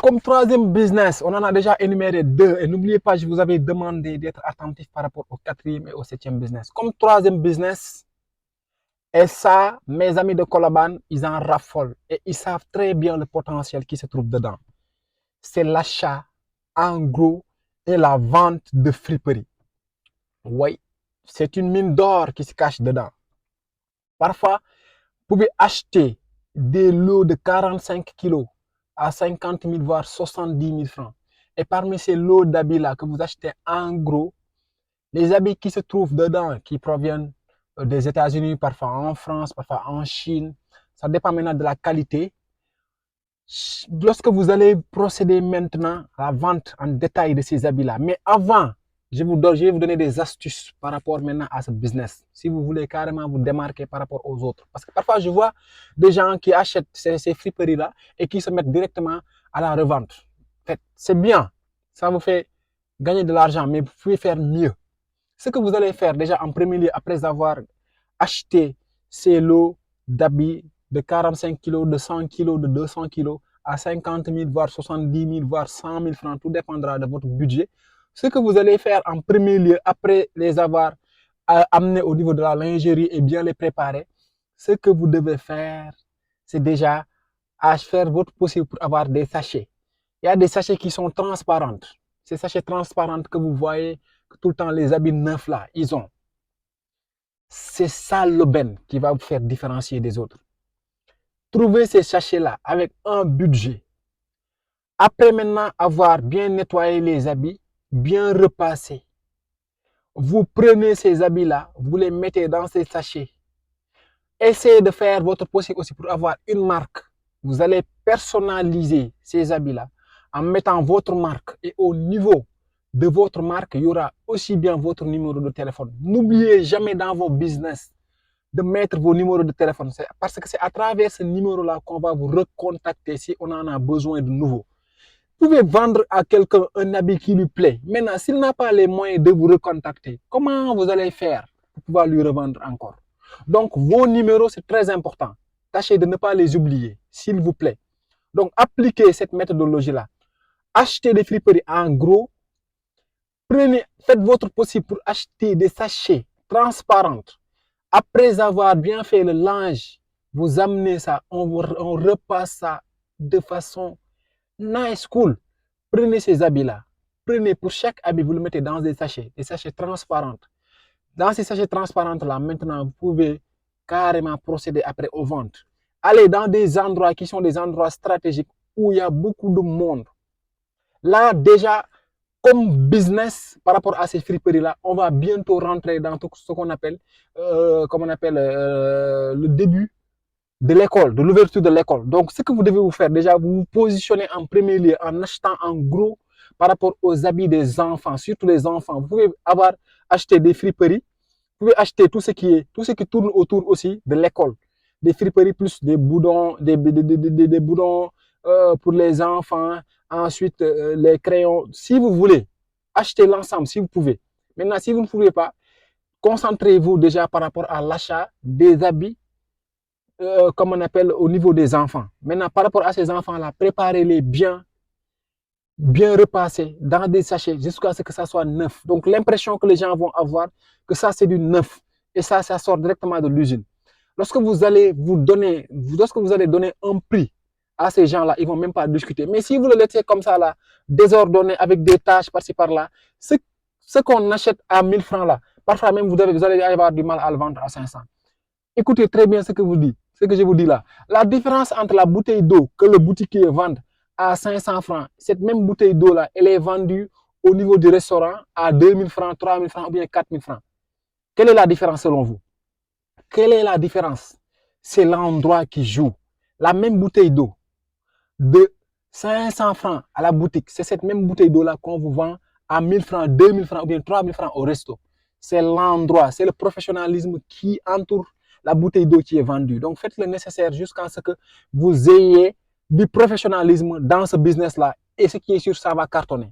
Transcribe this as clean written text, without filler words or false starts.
Comme troisième business, on en a déjà énuméré deux. Et n'oubliez pas, je vous avais demandé d'être attentif par rapport au quatrième et au septième business. Comme troisième business, et ça, mes amis de Colaban, ils en raffolent. Et ils savent très bien le potentiel qui se trouve dedans. C'est l'achat en gros et la vente de friperies. Oui, c'est une mine d'or qui se cache dedans. Parfois, vous pouvez acheter des lots de 45 kilos à 50 000 voire 70 000 francs. Et parmi ces lots d'habits-là que vous achetez en gros, les habits qui se trouvent dedans, qui proviennent des États-Unis, parfois en France, parfois en Chine, ça dépend maintenant de la qualité. Lorsque vous allez procéder maintenant à la vente en détail de ces habits-là, mais avant, je vais vous donner des astuces par rapport maintenant à ce business. Si vous voulez carrément vous démarquer par rapport aux autres. Parce que parfois, je vois des gens qui achètent ces friperies-là et qui se mettent directement à la revente. En fait, c'est bien. Ça vous fait gagner de l'argent, mais vous pouvez faire mieux. Ce que vous allez faire déjà en premier lieu, après avoir acheté ces lots d'habits de 45 kilos, de 100 kilos, de 200 kilos, à 50 000, voire 70 000, voire 100 000 francs, tout dépendra de votre budget. Ce que vous allez faire en premier lieu, après les avoir amenés au niveau de la lingerie et bien les préparer, ce que vous devez faire, c'est déjà à faire votre possible pour avoir des sachets. Il y a des sachets qui sont transparents. Ces sachets transparents que vous voyez, que tout le temps les habits neufs là, ils ont. C'est ça l'aubaine qui va vous faire différencier des autres. Trouvez ces sachets-là avec un budget. Après maintenant avoir bien nettoyé les habits, bien repassé, vous prenez ces habits-là, vous les mettez dans ces sachets. Essayez de faire votre possible aussi pour avoir une marque. Vous allez personnaliser ces habits-là en mettant votre marque. Et au niveau de votre marque, il y aura aussi bien votre numéro de téléphone. N'oubliez jamais dans vos business de mettre vos numéros de téléphone. Parce que c'est à travers ce numéro-là qu'on va vous recontacter si on en a besoin de nouveau. Vous pouvez vendre à quelqu'un un habit qui lui plaît. Maintenant, s'il n'a pas les moyens de vous recontacter, comment vous allez faire pour pouvoir lui revendre encore? Donc, vos numéros, c'est très important. Tâchez de ne pas les oublier, s'il vous plaît. Donc, appliquez cette méthodologie-là. Achetez des friperies en gros. Faites votre possible pour acheter des sachets transparents. Après avoir bien fait le linge, vous amenez ça, on repasse ça de façon nice, cool. Prenez ces habits-là. Prenez pour chaque habit, vous le mettez dans des sachets transparents. Dans ces sachets transparents-là, maintenant, vous pouvez carrément procéder après aux ventes. Allez dans des endroits qui sont des endroits stratégiques où il y a beaucoup de monde. Là, déjà, comme business, par rapport à ces friperies-là, on va bientôt rentrer dans tout ce qu'on appelle, le début de l'école, de l'ouverture de l'école. Donc, ce que vous devez vous faire, déjà, vous vous positionnez en premier lieu en achetant en gros par rapport aux habits des enfants, surtout les enfants. Vous pouvez avoir acheté des friperies, vous pouvez acheter tout ce qui tourne autour aussi de l'école. Des friperies plus des boudons, des boudons pour les enfants, ensuite les crayons. Si vous voulez, achetez l'ensemble si vous pouvez. Maintenant, si vous ne pouvez pas, concentrez-vous déjà par rapport à l'achat des habits comme on appelle au niveau des enfants. Maintenant, par rapport à ces enfants-là, préparez-les bien repassés dans des sachets jusqu'à ce que ça soit neuf. Donc, l'impression que les gens vont avoir que ça, c'est du neuf. Et ça sort directement de l'usine. Lorsque vous allez donner un prix à ces gens-là, ils ne vont même pas discuter. Mais si vous le laissez comme ça, là, désordonné, avec des tâches par-ci, par-là, ce qu'on achète à 1000 francs, là, parfois même, vous allez avoir du mal à le vendre à 500. Écoutez très bien ce que je vous dis là. La différence entre la bouteille d'eau que le boutiquier vend à 500 francs, cette même bouteille d'eau-là, elle est vendue au niveau du restaurant à 2000 francs, 3000 francs ou bien 4000 francs. Quelle est la différence selon vous? Quelle est la différence? C'est l'endroit qui joue. La même bouteille d'eau de 500 francs à la boutique, c'est cette même bouteille d'eau-là qu'on vous vend à 1000 francs, 2000 francs ou bien 3000 francs au resto. C'est l'endroit, c'est le professionnalisme qui entoure la bouteille d'eau qui est vendue. Donc, faites le nécessaire jusqu'à ce que vous ayez du professionnalisme dans ce business-là. Et ce qui est sûr, ça va cartonner.